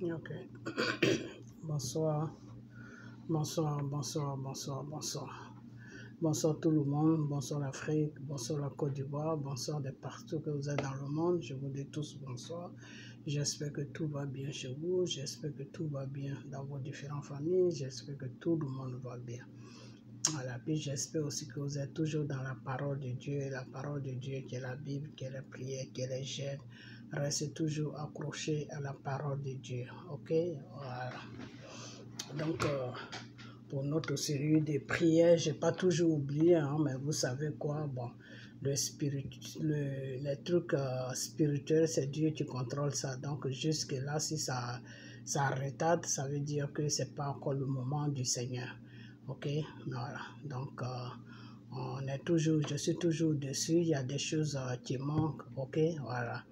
Ok. Bonsoir, bonsoir, bonsoir, bonsoir, bonsoir. Bonsoir tout le monde, bonsoir l'Afrique, bonsoir la Côte d'Ivoire, bonsoir de partout que vous êtes dans le monde. Je vous dis tous bonsoir. J'espère que tout va bien chez vous, j'espère que tout va bien dans vos différentes familles, j'espère que tout le monde va bien. Voilà, puis j'espère aussi que vous êtes toujours dans la parole de Dieu, la parole de Dieu qui est la Bible, qui est la prière, qui est les jeûnes. Restez toujours accrochés à la parole de Dieu, ok? Voilà. Donc, pour notre série de prières, je n'ai pas toujours oublié, hein, mais vous savez quoi, bon, les trucs spirituels, c'est Dieu qui contrôle ça. Donc, jusque-là, si ça retarde, ça veut dire que ce n'est pas encore le moment du Seigneur. Ok, voilà. Donc, je suis toujours dessus. Il y a des choses qui manquent. Ok, voilà.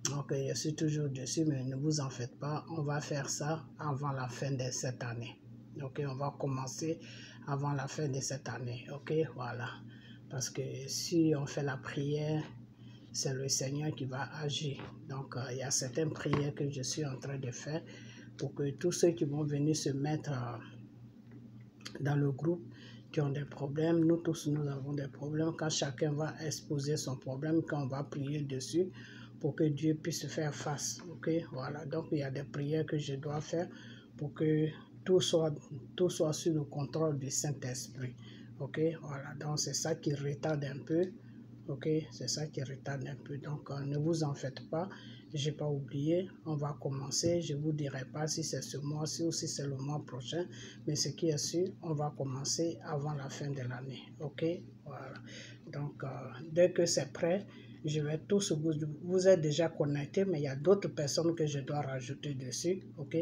Donc, je suis toujours dessus, mais ne vous en faites pas. On va faire ça avant la fin de cette année. Ok, on va commencer avant la fin de cette année. Ok, voilà. Parce que si on fait la prière, c'est le Seigneur qui va agir. Donc, il y a certaines prières que je suis en train de faire pour que tous ceux qui vont venir se mettre dans le groupe qui ont des problèmes, nous tous nous avons des problèmes, quand chacun va exposer son problème, quand on va prier dessus pour que Dieu puisse faire face. Ok, voilà. Donc il y a des prières que je dois faire pour que tout soit sous le contrôle du Saint-Esprit. Ok, voilà. Donc c'est ça qui retarde un peu. Ok, c'est ça qui retarde un peu. Donc, ne vous en faites pas. Je n'ai pas oublié. On va commencer. Je ne vous dirai pas si c'est ce mois-ci ou si c'est le mois prochain. Mais ce qui est sûr, on va commencer avant la fin de l'année. Ok, voilà. Donc, dès que c'est prêt, je vais tous vous êtes déjà connectés, mais il y a d'autres personnes que je dois rajouter dessus. Ok,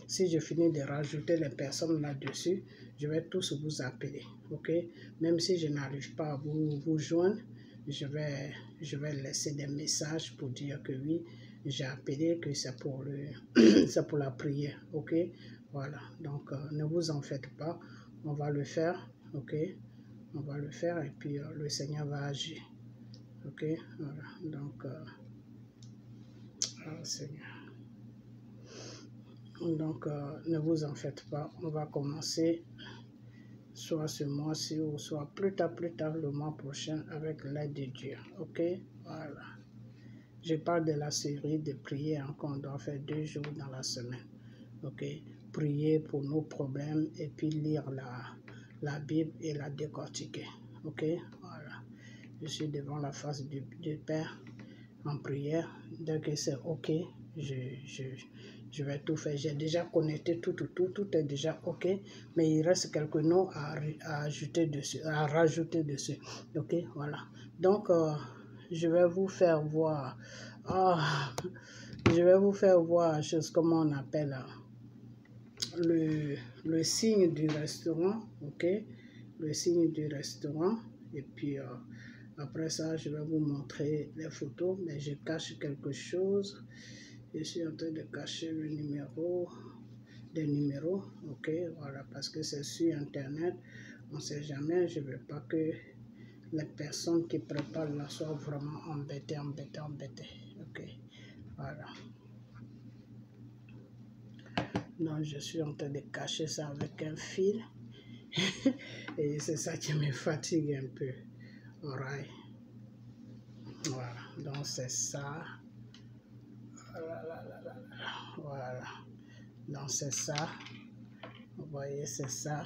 si je finis de rajouter les personnes là-dessus, je vais tous vous appeler. Ok, même si je n'arrive pas à vous joindre, je vais laisser des messages pour dire que oui, j'ai appelé, que c'est pour, c'est pour la prière, ok? Voilà, donc ne vous en faites pas, on va le faire, ok? On va le faire et puis le Seigneur va agir, ok? Voilà, donc, Seigneur. Donc, ne vous en faites pas, on va commencer soit ce mois-ci ou soit plus tard le mois prochain avec l'aide de Dieu, ok? Voilà. Je parle de la série de prières qu'on doit faire 2 jours dans la semaine. Ok, prier pour nos problèmes et puis lire la Bible et la décortiquer. Ok, voilà. Je suis devant la face du Père en prière. Dès que c'est ok, je vais tout faire. J'ai déjà connecté tout est déjà ok, mais il reste quelques noms à ajouter dessus, à rajouter dessus. Ok, voilà. Donc, je vais vous faire voir, je vais vous faire voir, chose comment on appelle le signe du restaurant, ok, le signe du restaurant, et puis après ça, je vais vous montrer les photos, mais je cache quelque chose, je suis en train de cacher le numéro, des numéros, ok, voilà, parce que c'est sur internet, on ne sait jamais, je ne veux pas que les personnes qui préparent la soient vraiment embêtées, ok, voilà. Donc, je suis en train de cacher ça avec un fil. Et c'est ça qui me fatigue un peu. Alright. Voilà. Donc, c'est ça. Voilà. Donc, c'est ça. Vous voyez, c'est ça.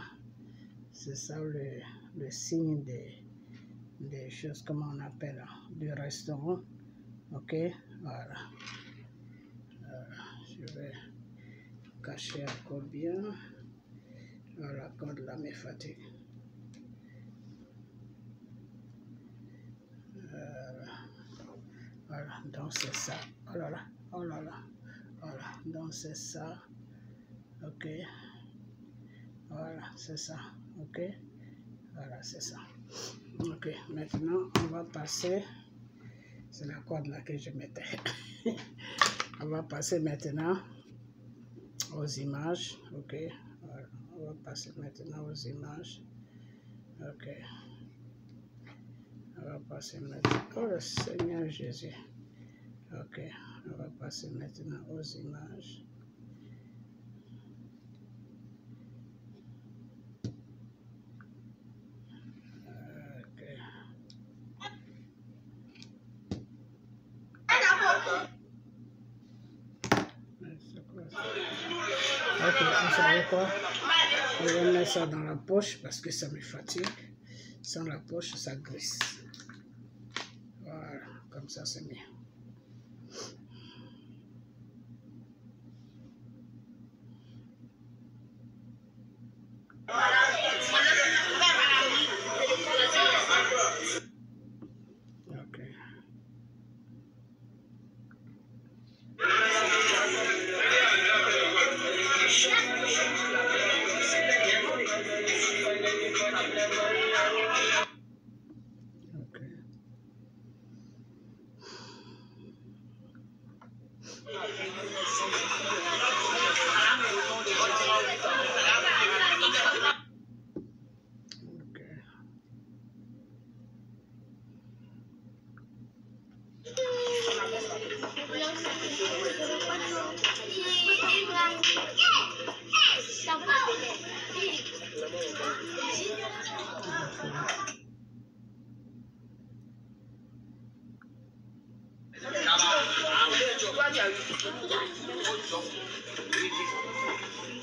C'est ça le signe des choses, comment on appelle, du restaurant. Ok. Voilà. Je vais cacher encore bien. Voilà, quand là me fatigue. Voilà, donc c'est ça. Oh là là, oh là là. Voilà, donc c'est ça. Ok. Voilà, c'est ça. Ok. Voilà, c'est ça. Ok, maintenant, on va passer. C'est la corde là que je mettais. On va passer maintenant aux images. Ok. Voilà, on va passer maintenant aux images. Ok. On va passer maintenant. Oh, Seigneur Jésus. Ok. On va passer maintenant aux images. Ok, vous savez quoi? Je vais mettre ça dans la poche parce que ça me fatigue. Sans la poche, ça glisse. Voilà, comme ça c'est bien.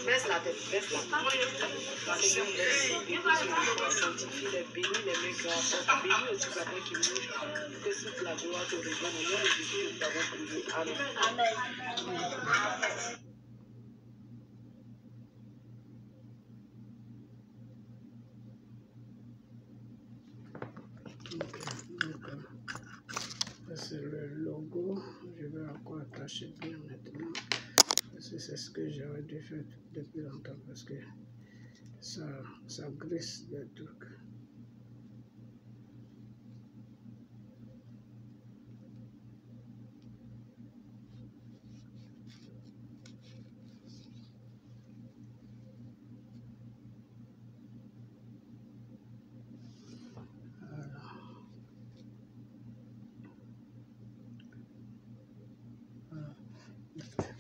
Baisse la tête, baisse la tête. Seigneur, merci. Sanctifie les bénis, les mains grâce. Bénis aussi la main qui bouge. Que toute la gloire te rejoigne. Au nom de Jésus, nous t'avons prié. Amen. Amen. C'est le logo. Je vais encore attacher bien maintenant. Parce que c'est ce que j'aurais dû faire depuis longtemps. Parce que ça glisse le truc.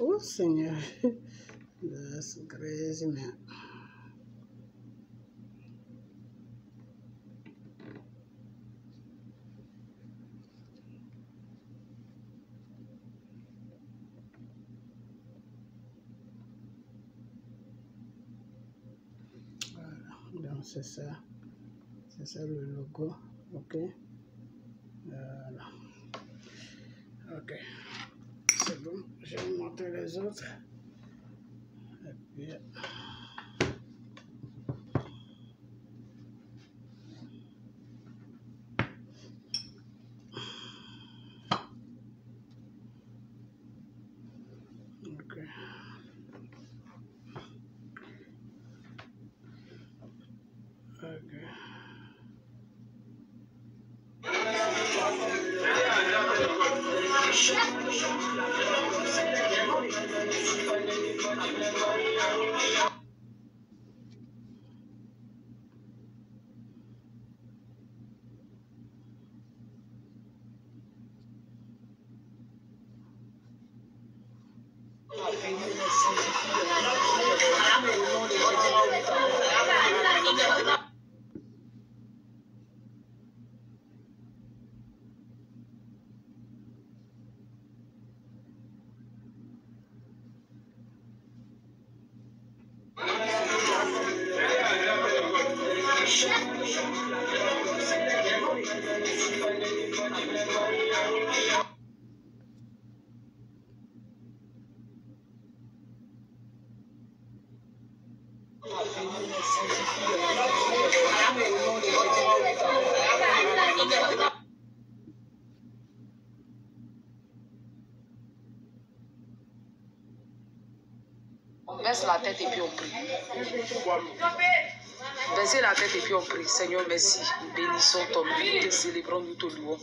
Oh Seigneur, that's crazy, man. Voilà, donc c'est ça le logo, ok. Voilà, ok. C'est bon, je vais vous montrer les autres. Et puis... ok. Ok. On baisse la tête et puis on prie. Baissez la tête et puis on prie. Seigneur, merci. Nous bénissons ton nom. Nous te célébrons, nous te louons.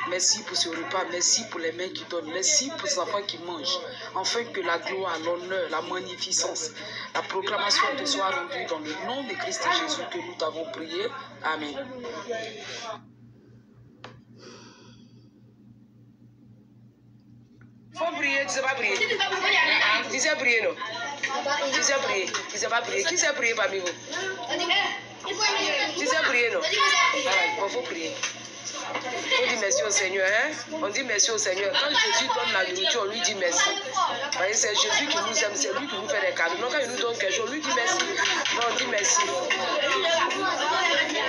Merci pour ce repas. Merci pour les mains qui donnent. Merci pour les enfants qui mangent. Afin que la gloire, l'honneur, la magnificence, la proclamation te soit rendue dans le nom de Christ Jésus que nous t'avons prié. Amen. Faut prier, tu sais pas prier. Tu sais prier, non? Tu sais prier, tu sais pas prier. Qui sait prier parmi vous? Tu sais prier, non? Il faut prier. On dit merci au Seigneur, hein? On dit merci au Seigneur. Quand Jésus donne la nourriture, on lui dit merci. Vous voyez, c'est Jésus qui nous aime, c'est lui qui nous fait des cadeaux. Donc quand il nous donne quelque chose, on lui dit merci. Non, on dit merci.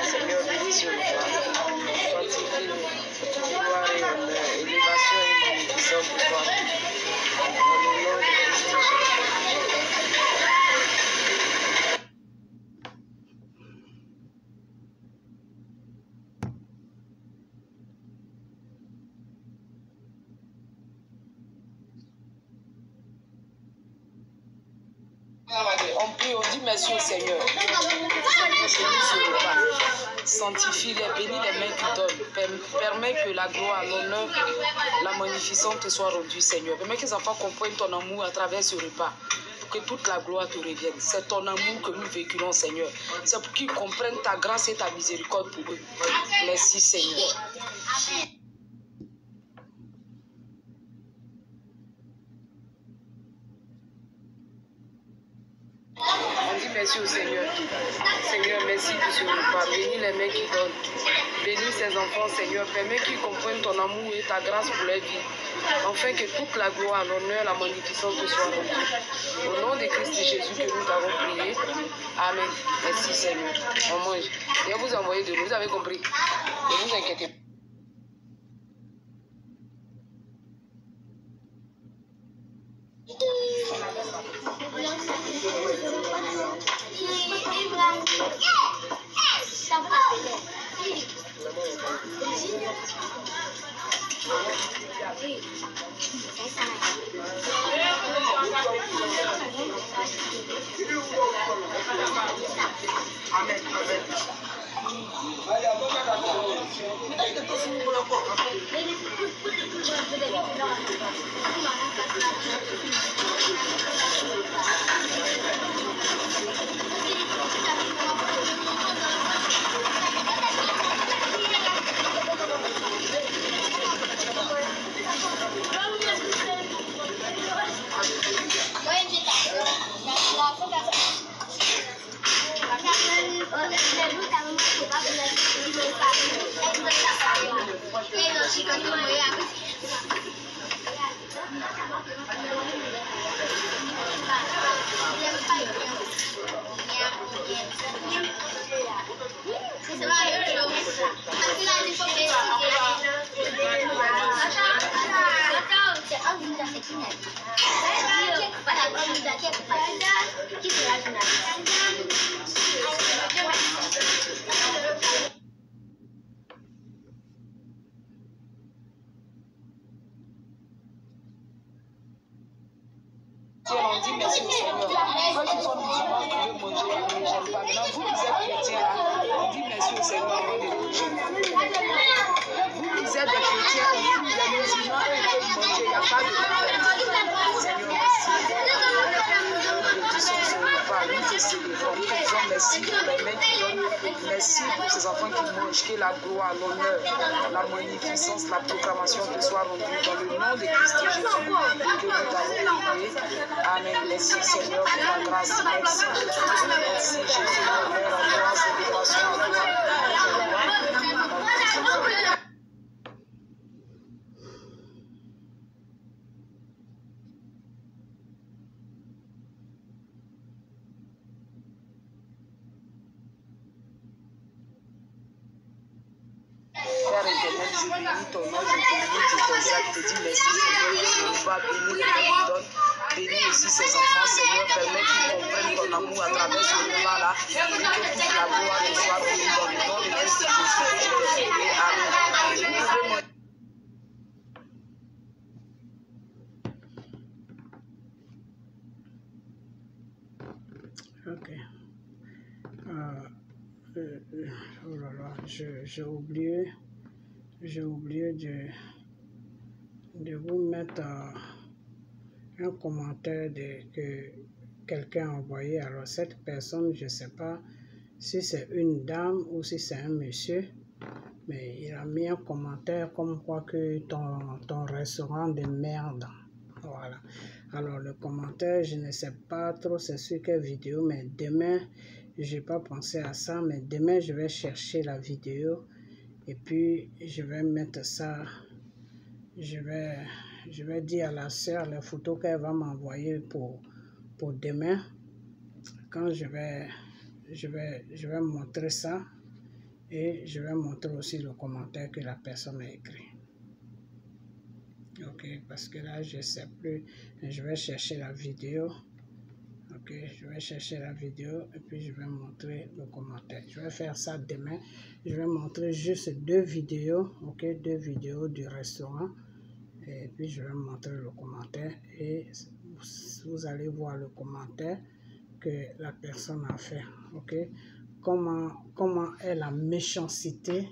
Seigneur, béni sur le roi. Sanctifie, gloire et honneur, élévation et bénédiction pour toi. Dans le nom de Christ Jésus. On prie, on dit merci au Seigneur. Sanctifie-les, bénis les mains qui donnent. Permets que la gloire, l'honneur, la magnificence te soit rendue, Seigneur. Permets que les enfants comprennent ton amour à travers ce repas. Pour que toute la gloire te revienne. C'est ton amour que nous véhiculons, Seigneur. C'est pour qu'ils comprennent ta grâce et ta miséricorde pour eux. Merci, Seigneur. Merci au Seigneur. Seigneur, merci pour ce repas. Bénis les mains qui donnent. Bénis ces enfants, Seigneur. Permets qu'ils comprennent ton amour et ta grâce pour leur vie. Afin que toute la gloire, l'honneur, la magnificence te soit rendue. Au nom de Christ Jésus que nous avons prié. Amen. Merci, Seigneur. On mange. Je vais vous envoyer de l'eau. Vous avez compris? Ne vous inquiétez pas. Amen. On dit merci au Seigneur. Ceux qui sont musulmans pouvaient manger, mais je n'aime pas. Maintenant, vous qui êtes chrétiens, on dit merci au Seigneur avant de manger. Vous qui êtes des chrétiens, les musulmans, ils peuvent manger, il n'y a pas de problème. Seigneur, merci. Nous te célébrons, nous te disons merci pour les mains qui donnent. Merci pour ces enfants qui mangent, que la gloire, l'honneur, la magnificence, la proclamation te soit rendue dans le nom de Christ Jésus que nous avons prié. Amen. Merci Seigneur pour ta grâce. Merci. Merci Jésus. L'honneur à toi, célébration à toi. Père éternel, je bénis ton nom, je bénis tes actes, je te dis merci Seigneur, je va bénir les gens qui donnent, bénis aussi ces enfants Seigneur, permets qu'ils comprennent ton amour à travers ce repas-là, et que toute la gloire te soit donnée dans le nom de Christ Jésus que je t'ai prié. Amen. Ok. Oh là là, j'ai oublié de vous mettre un commentaire que quelqu'un a envoyé. Alors cette personne, je ne sais pas si c'est une dame ou si c'est un monsieur, mais il a mis un commentaire comme quoi que ton restaurant de merde. Voilà. Alors le commentaire, je ne sais pas trop c'est sur quelle vidéo, mais demain, je n'ai pas pensé à ça, mais demain je vais chercher la vidéo Et puis, je vais mettre ça, je vais dire à la sœur les photos qu'elle va m'envoyer pour demain. Quand je vais montrer ça et je vais montrer aussi le commentaire que la personne a écrit. Ok, parce que là, je ne sais plus, je vais chercher la vidéo. Ok, je vais chercher la vidéo et puis je vais montrer le commentaire. Je vais faire ça demain. Je vais montrer juste 2 vidéos, ok, 2 vidéos du restaurant. Et puis je vais montrer le commentaire et vous allez voir le commentaire que la personne a fait, ok. Comment est la méchanceté,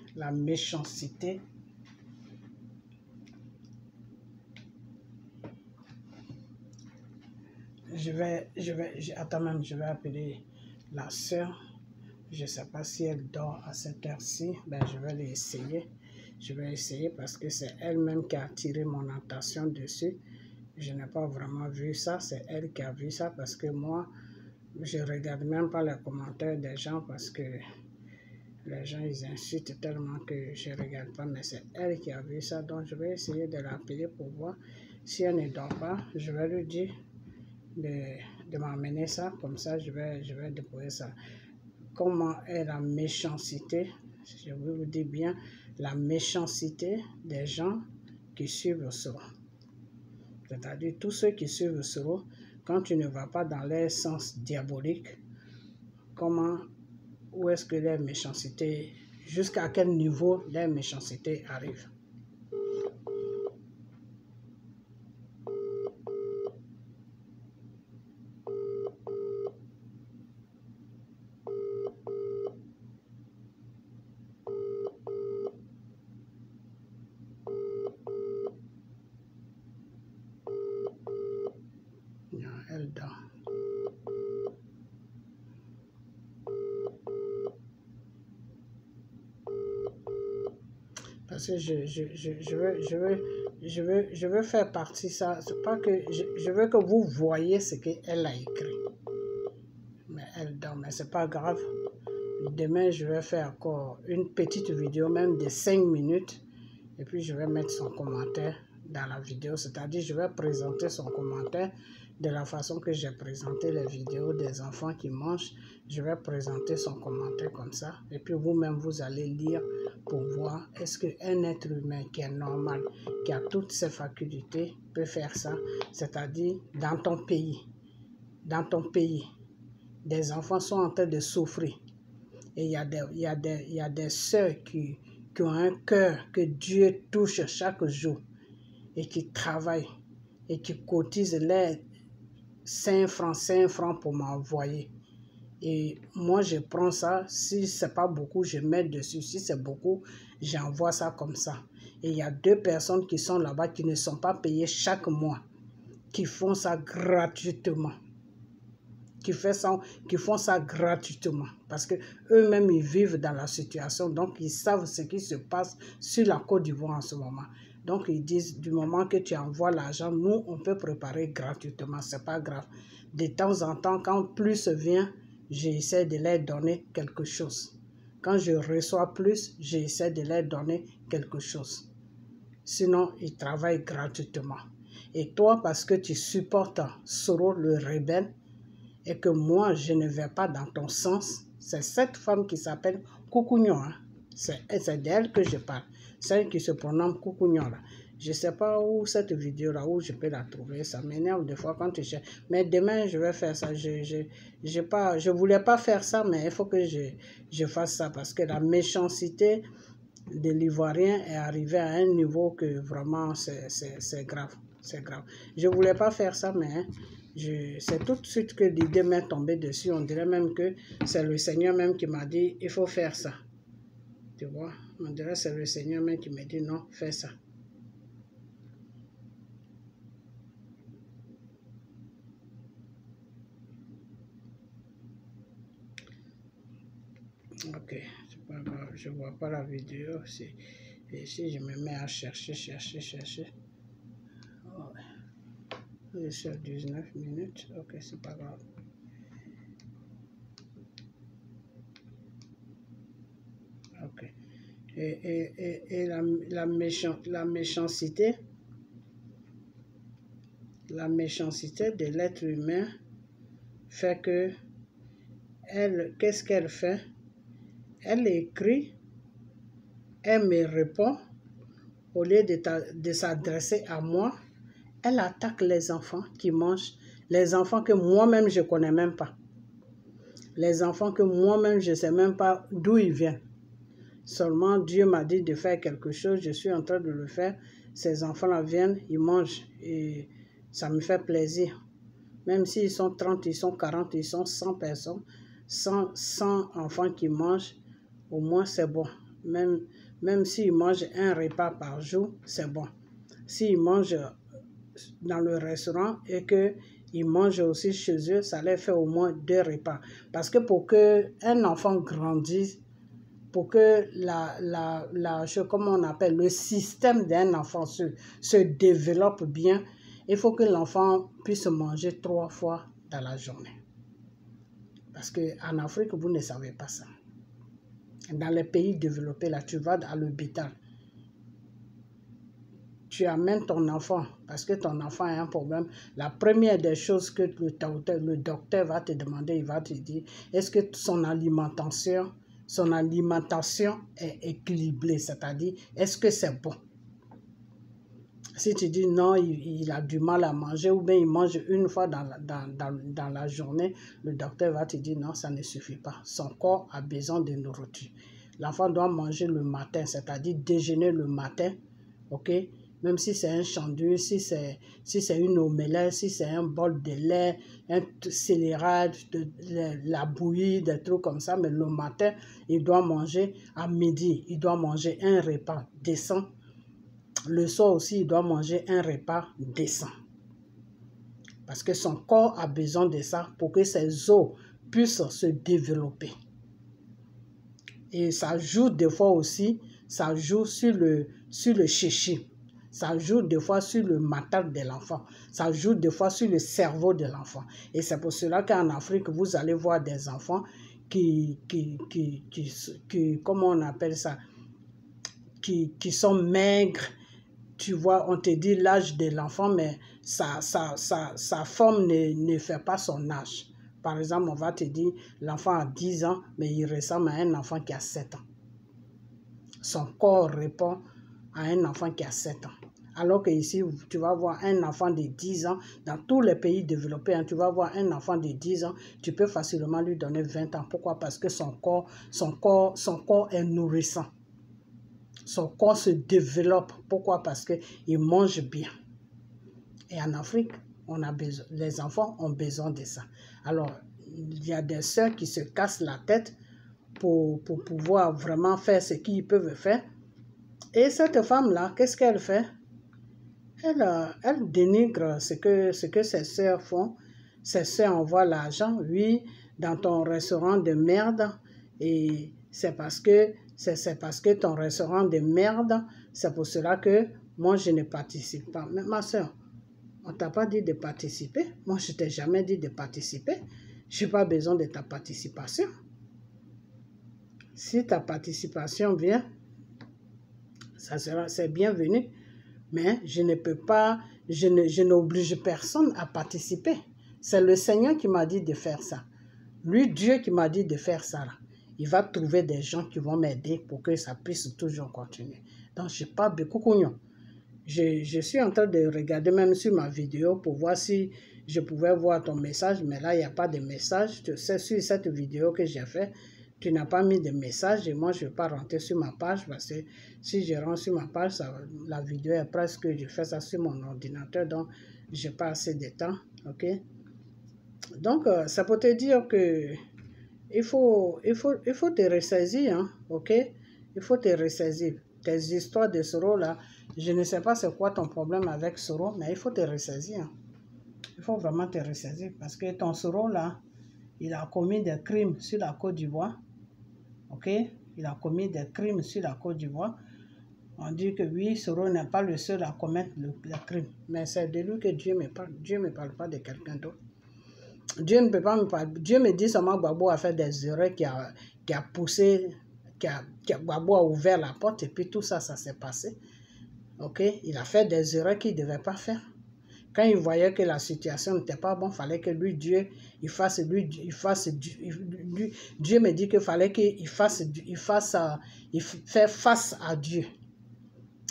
attends même, je vais appeler la sœur. Je ne sais pas si elle dort à cette heure-ci. Ben, je vais l'essayer. Je vais essayer parce que c'est elle-même qui a attiré mon attention dessus. Je n'ai pas vraiment vu ça. C'est elle qui a vu ça parce que moi, je ne regarde même pas les commentaires des gens parce que les gens, ils insultent tellement que je ne regarde pas. Mais c'est elle qui a vu ça. Donc, je vais essayer de l'appeler pour voir. Si elle ne dort pas, je vais lui dire de m'amener ça. Comme ça, je vais déposer ça. Comment est la méchanceté, je vous dis bien, la méchanceté des gens qui suivent Soro. C'est-à-dire tous ceux qui suivent Soro, quand tu ne vas pas dans leur sens diabolique, où est-ce que leur méchanceté, jusqu'à quel niveau leur méchanceté arrive. Non, elle dort. Parce que je veux faire partie ça. C'est pas que je veux que vous voyez ce qu'elle a écrit. Mais elle dort, mais c'est pas grave. Demain, je vais faire encore une petite vidéo, même de 5 minutes. Et puis, je vais mettre son commentaire dans la vidéo. C'est-à-dire, je vais présenter son commentaire de la façon que j'ai présenté les vidéos des enfants qui mangent. Je vais présenter son commentaire comme ça. Et puis, vous-même, vous allez lire pour voir est-ce qu'un être humain qui est normal, qui a toutes ses facultés, peut faire ça. C'est-à-dire, dans ton pays, des enfants sont en train de souffrir. Et il y a des sœurs qui ont un cœur que Dieu touche chaque jour et qui travaillent et qui cotisent les 5 francs pour m'envoyer. Et moi, je prends ça. Si ce n'est pas beaucoup, je mets dessus. Si c'est beaucoup, j'envoie ça comme ça. Et il y a 2 personnes qui sont là-bas qui ne sont pas payées chaque mois, qui font ça gratuitement. Qui font ça gratuitement parce que eux-mêmes ils vivent dans la situation, donc ils savent ce qui se passe sur la Côte d'Ivoire en ce moment. Donc ils disent du moment que tu envoies l'argent, nous on peut préparer gratuitement, c'est pas grave. De temps en temps, quand plus vient, j'essaie de leur donner quelque chose. Quand je reçois plus, j'essaie de leur donner quelque chose. Sinon, ils travaillent gratuitement. Et toi, parce que tu supportes Soro le rebelle, et que moi, je ne vais pas dans ton sens, c'est cette femme qui s'appelle Koukouignon. Hein. C'est d'elle que je parle. Celle qui se pronomme Koukouignon. Là. Je ne sais pas où cette vidéo-là, où je peux la trouver. Ça m'énerve des fois quand tu cherches. Mais demain, je vais faire ça. Je voulais pas faire ça, mais il faut que je fasse ça. Parce que la méchanceté de l'Ivoirien est arrivée à un niveau que vraiment, c'est grave. C'est grave. Je ne voulais pas faire ça, mais... c'est tout de suite que l'idée m'est tombée dessus. On dirait même que c'est le Seigneur même qui m'a dit, il faut faire ça. Tu vois, on dirait que c'est le Seigneur même qui m'a dit, non, fais ça. Ok, c'est pas grave, je ne vois pas la vidéo. Et si je me mets à chercher. Oh, je suis à 19 minutes. Ok, c'est pas grave. Ok. Et la méchanceté de l'être humain fait que qu'est-ce qu'elle fait? Elle écrit, elle me répond, au lieu de s'adresser à moi, elle attaque les enfants qui mangent, les enfants que moi-même je ne connais même pas. Les enfants que moi-même je ne sais même pas d'où ils viennent. Seulement Dieu m'a dit de faire quelque chose, je suis en train de le faire. Ces enfants-là viennent, ils mangent et ça me fait plaisir. Même s'ils sont 30, ils sont 40, ils sont 100 personnes, 100 enfants qui mangent, au moins c'est bon. Même s'ils mangent un repas par jour, c'est bon. S'ils mangent dans le restaurant et qu'ils mangent aussi chez eux, ça leur fait au moins 2 repas. Parce que pour qu'un enfant grandisse, pour que comment on appelle, le système d'un enfant se développe bien, il faut que l'enfant puisse manger 3 fois dans la journée. Parce qu'en Afrique, vous ne savez pas ça. Dans les pays développés, là, tu vas à l'hôpital. Tu amènes ton enfant parce que ton enfant a un problème. La première des choses que le docteur va te demander, il va te dire, est-ce que son alimentation est équilibrée, c'est-à-dire, est-ce que c'est bon? Si tu dis non, il a du mal à manger ou bien il mange une fois dans la journée, le docteur va te dire non, ça ne suffit pas. Son corps a besoin de nourriture. L'enfant doit manger le matin, c'est-à-dire déjeuner le matin, ok? Même si c'est un sandwich, si c'est une omelette, si c'est un bol de lait, un scélérat, la bouillie, des trucs comme ça, mais le matin, il doit manger à midi, il doit manger un repas décent. Le soir aussi, il doit manger un repas décent. Parce que son corps a besoin de ça pour que ses os puissent se développer. Et ça joue des fois aussi, ça joue sur le chichi. Ça joue des fois sur le mental de l'enfant. Ça joue des fois sur le cerveau de l'enfant. Et c'est pour cela qu'en Afrique, vous allez voir des enfants qui comment on appelle ça, qui sont maigres. Tu vois, on te dit l'âge de l'enfant, mais sa forme ne fait pas son âge. Par exemple, on va te dire, l'enfant a 10 ans, mais il ressemble à un enfant qui a 7 ans. Son corps répond à un enfant qui a 7 ans. Alors que ici, tu vas voir un enfant de 10 ans, dans tous les pays développés, tu vas voir un enfant de 10 ans, tu peux facilement lui donner 20 ans. Pourquoi? Parce que son corps est nourrissant. Son corps se développe. Pourquoi? Parce qu'il mange bien. Et en Afrique, les enfants ont besoin de ça. Alors, il y a des sœurs qui se cassent la tête pour pouvoir vraiment faire ce qu'ils peuvent faire. Et cette femme-là, qu'est-ce qu'elle fait? Elle dénigre ce que ses sœurs font. Ses sœurs envoient l'argent, oui, dans ton restaurant de merde. Et c'est parce que ton restaurant de merde, c'est pour cela que moi, je ne participe pas. Mais ma soeur, on ne t'a pas dit de participer. Moi, je ne t'ai jamais dit de participer. Je n'ai pas besoin de ta participation. Si ta participation vient, c'est bienvenu. Mais je ne peux pas, je n'oblige personne à participer. C'est le Seigneur qui m'a dit de faire ça. Lui, Dieu qui m'a dit de faire ça là. Il va trouver des gens qui vont m'aider pour que ça puisse toujours continuer. Donc, je n'ai pas beaucoup cognon. Je suis en train de regarder même sur ma vidéo pour voir si je pouvais voir ton message, mais là, il n'y a pas de message. C'est sur cette vidéo que j'ai fait. Tu n'as pas mis de message et moi, je ne vais pas rentrer sur ma page parce que si je rentre sur ma page, la vidéo est presque, je fais ça sur mon ordinateur, donc je n'ai pas assez de temps, ok? Donc, ça peut te dire que il faut te ressaisir, hein, ok? Il faut te ressaisir. Tes histoires de Soro, là, je ne sais pas c'est quoi ton problème avec Soro, mais il faut te ressaisir. Hein. Il faut vraiment te ressaisir parce que ton Soro, là, il a commis des crimes sur la Côte d'Ivoire. Ok? Il a commis des crimes sur la Côte d'Ivoire. On dit que oui, Soro n'est pas le seul à commettre le crime. Mais c'est de lui que Dieu me parle. Dieu ne me parle pas de quelqu'un d'autre. Dieu ne peut pas me parler. Dieu me dit seulement Gbagbo a fait des erreurs qui a poussé Gbagbo a ouvert la porte et puis tout ça, ça s'est passé. Ok, il a fait des erreurs qu'il ne devait pas faire. Quand il voyait que la situation n'était pas bonne, il fallait que lui, Dieu, Dieu me dit qu'il fallait qu'il fasse face à Dieu.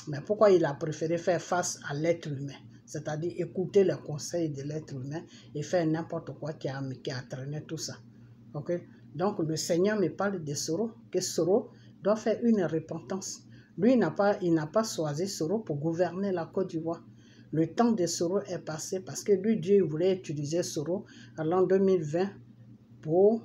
Mais pourquoi il a préféré faire face à l'être humain? C'est-à-dire écouter les conseils de l'être humain et faire n'importe quoi qui a traîné tout ça. Ok? Donc le Seigneur me parle de Soro, que Soro doit faire une repentance. Lui, il n'a pas choisi Soro pour gouverner la Côte d'Ivoire. Le temps de Soro est passé parce que lui, Dieu voulait utiliser Soro en l'an 2020 pour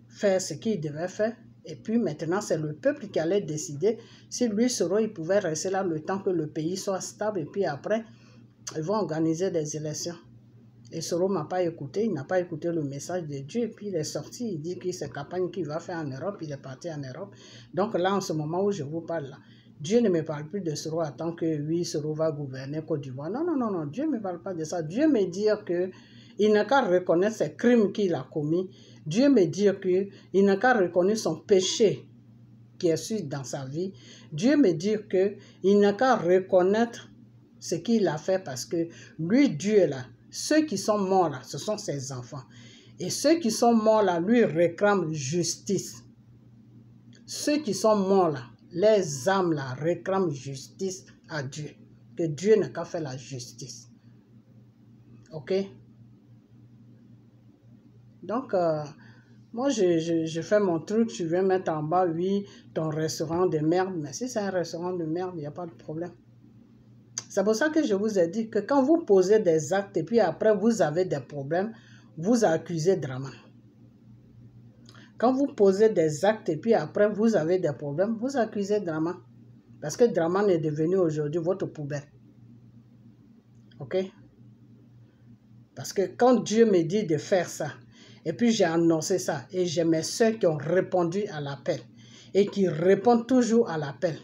faire ce qu'il devait faire. Et puis maintenant, c'est le peuple qui allait décider si lui, Soro, il pouvait rester là le temps que le pays soit stable. Et puis après, ils vont organiser des élections. Et Soro ne m'a pas écouté, il n'a pas écouté le message de Dieu. Et puis il est sorti, il dit que c'est campagne qu'il va faire en Europe, il est parti en Europe. Donc là, en ce moment où je vous parle là, Dieu ne me parle plus de Soro en tant que oui, Soro va gouverner Côte d'Ivoire. Non, non, non, non, Dieu ne me parle pas de ça. Dieu me dit qu'il n'a qu'à reconnaître ses crimes qu'il a commis. Dieu me dit qu'il n'a qu'à reconnaître son péché qui est su dans sa vie. Dieu me dit qu'il n'a qu'à reconnaître ce qu'il a fait parce que lui, Dieu là, ceux qui sont morts là, ce sont ses enfants. Et ceux qui sont morts là, lui réclament justice. Ceux qui sont morts là, les âmes là, réclament justice à Dieu. Que Dieu n'a qu'à faire la justice. Ok? Donc, moi, je fais mon truc, je viens mettre en bas, oui, ton restaurant de merde. Mais si c'est un restaurant de merde, il n'y a pas de problème. C'est pour ça que je vous ai dit que quand vous posez des actes et puis après vous avez des problèmes, vous accusez Draman. Quand vous posez des actes et puis après vous avez des problèmes, vous accusez Draman. Parce que Draman est devenu aujourd'hui votre poubelle. Ok? Parce que quand Dieu me dit de faire ça, et puis j'ai annoncé ça, et j'ai mes soeurs qui ont répondu à l'appel, et qui répondent toujours à l'appel,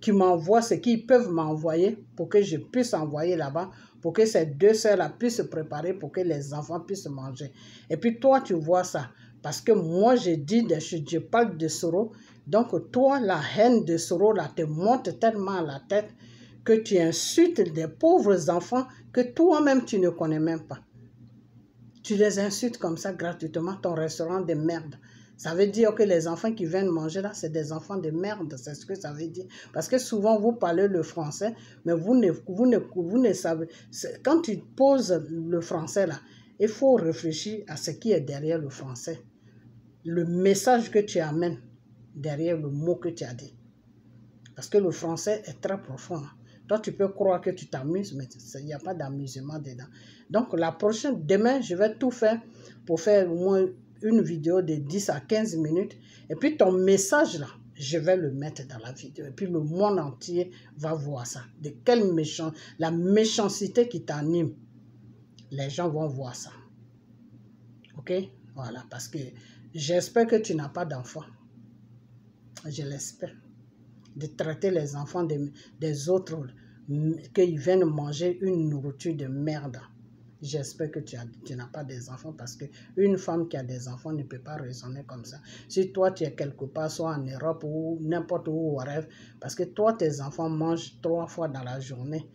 qui m'envoient ce qu'ils peuvent m'envoyer pour que je puisse envoyer là-bas, pour que ces deux soeurs-là puissent se préparer, pour que les enfants puissent manger. Et puis toi, tu vois ça. Parce que moi, je parle de Soro. Donc toi, la haine de Soro là, te monte tellement à la tête que tu insultes des pauvres enfants que toi-même, tu ne connais même pas. Tu les insultes comme ça gratuitement, ton restaurant de merde. Ça veut dire que les enfants qui viennent manger là, c'est des enfants de merde. C'est ce que ça veut dire. Parce que souvent, vous parlez le français, mais vous ne savez... Quand tu poses le français là, il faut réfléchir à ce qui est derrière le français. Le message que tu amènes derrière le mot que tu as dit. Parce que le français est très profond. Toi, tu peux croire que tu t'amuses, mais il n'y a pas d'amusement dedans. Donc, demain, je vais tout faire pour faire au moins une vidéo de 10 à 15 minutes. Et puis, ton message, là, je vais le mettre dans la vidéo. Et puis, le monde entier va voir ça. De quelle la méchanceté qui t'anime. Les gens vont voir ça. Ok? Voilà, parce que j'espère que tu n'as pas d'enfants. Je l'espère. De traiter les enfants des autres, qu'ils viennent manger une nourriture de merde. J'espère que tu n'as pas des enfants parce qu'une femme qui a des enfants ne peut pas raisonner comme ça. Si toi, tu es quelque part, soit en Europe ou n'importe où, rêve, parce que toi, tes enfants mangent 3 fois dans la journée,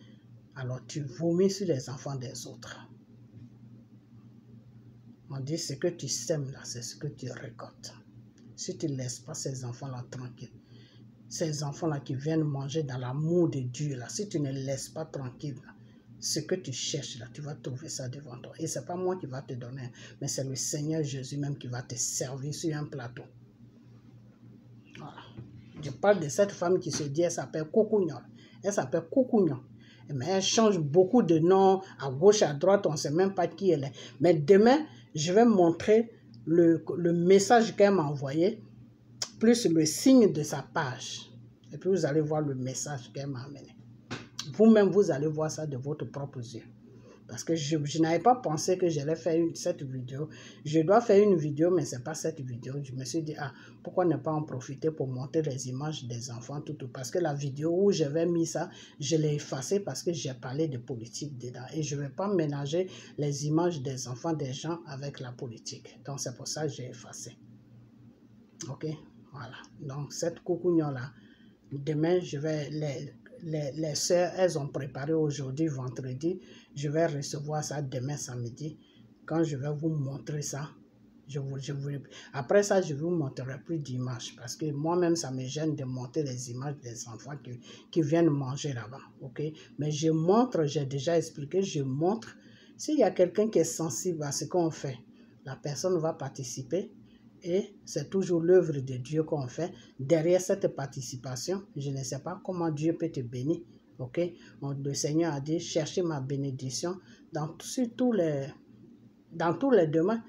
alors tu vomis sur les enfants des autres. On dit ce que tu sèmes là, c'est ce que tu récoltes. Si tu ne laisses pas ces enfants-là tranquilles, ces enfants-là qui viennent manger dans l'amour de Dieu, là, si tu ne les laisses pas tranquilles, là, ce que tu cherches, là, tu vas trouver ça devant toi. Et ce n'est pas moi qui va te donner, mais c'est le Seigneur Jésus même qui va te servir sur un plateau. Voilà. Je parle de cette femme qui se dit, elle s'appelle Kokounion. Elle s'appelle Kokounion. Mais elle change beaucoup de noms, à gauche, à droite, on ne sait même pas qui elle est. Mais demain, je vais montrer le message qu'elle m'a envoyé, plus le signe de sa page. Et puis vous allez voir le message qu'elle m'a amené. Vous-même, vous allez voir ça de votre propre yeux. Parce que je n'avais pas pensé que j'allais faire cette vidéo. Je dois faire une vidéo, mais ce n'est pas cette vidéo. Je me suis dit, pourquoi ne pas en profiter pour montrer les images des enfants, tout. Parce que la vidéo où j'avais mis ça, je l'ai effacée parce que j'ai parlé de politique dedans. Et je ne vais pas mélanger les images des enfants des gens avec la politique. Donc c'est pour ça que j'ai effacé. Ok? Voilà. Donc, cette coucougnon-là, demain, je vais... Les sœurs, elles ont préparé aujourd'hui, vendredi. Je vais recevoir ça demain, samedi. Quand je vais vous montrer ça, après ça, je ne vous montrerai plus d'images. Parce que moi-même, ça me gêne de montrer les images des enfants qui viennent manger là-bas. Okay? Mais je montre, j'ai déjà expliqué, je montre. S'il y a quelqu'un qui est sensible à ce qu'on fait, la personne va participer. Et c'est toujours l'œuvre de Dieu qu'on fait. Derrière cette participation, je ne sais pas comment Dieu peut te bénir. Ok? Donc, le Seigneur a dit, cherchez ma bénédiction dans tous les domaines.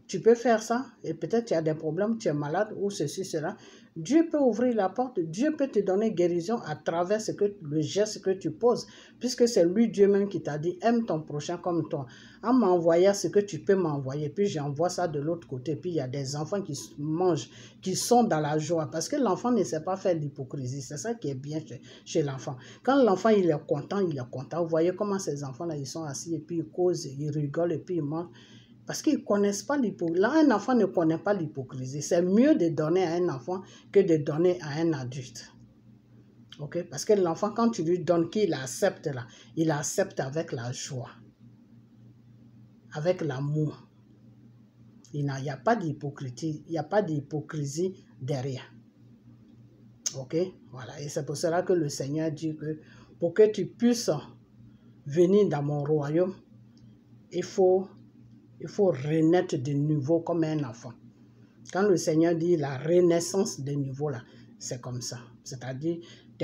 Tu peux faire ça et peut-être tu as des problèmes, tu es malade ou ceci, cela. Dieu peut ouvrir la porte, Dieu peut te donner guérison à travers le geste que tu poses, puisque c'est lui Dieu même qui t'a dit, aime ton prochain comme toi. En m'envoyant ce que tu peux m'envoyer, puis j'envoie ça de l'autre côté, puis il y a des enfants qui mangent, qui sont dans la joie, parce que l'enfant ne sait pas faire l'hypocrisie, c'est ça qui est bien chez l'enfant. Quand l'enfant il est content, Vous voyez comment ces enfants-là, ils sont assis et puis ils causent, ils rigolent et puis ils mangent. Parce qu'ils ne connaissent pas l'hypocrisie. Là, un enfant ne connaît pas l'hypocrisie. C'est mieux de donner à un enfant que de donner à un adulte. Okay? Parce que l'enfant, quand tu lui donnes, qu'il accepte là, il accepte avec la joie, avec l'amour. Il n'y a pas d'hypocrisie, il n'y a pas d'hypocrisie derrière. Ok? Voilà. Et c'est pour cela que le Seigneur dit que pour que tu puisses venir dans mon royaume, il faut renaître de nouveau comme un enfant. Quand le Seigneur dit la renaissance de nouveau, là, c'est comme ça. C'est-à-dire,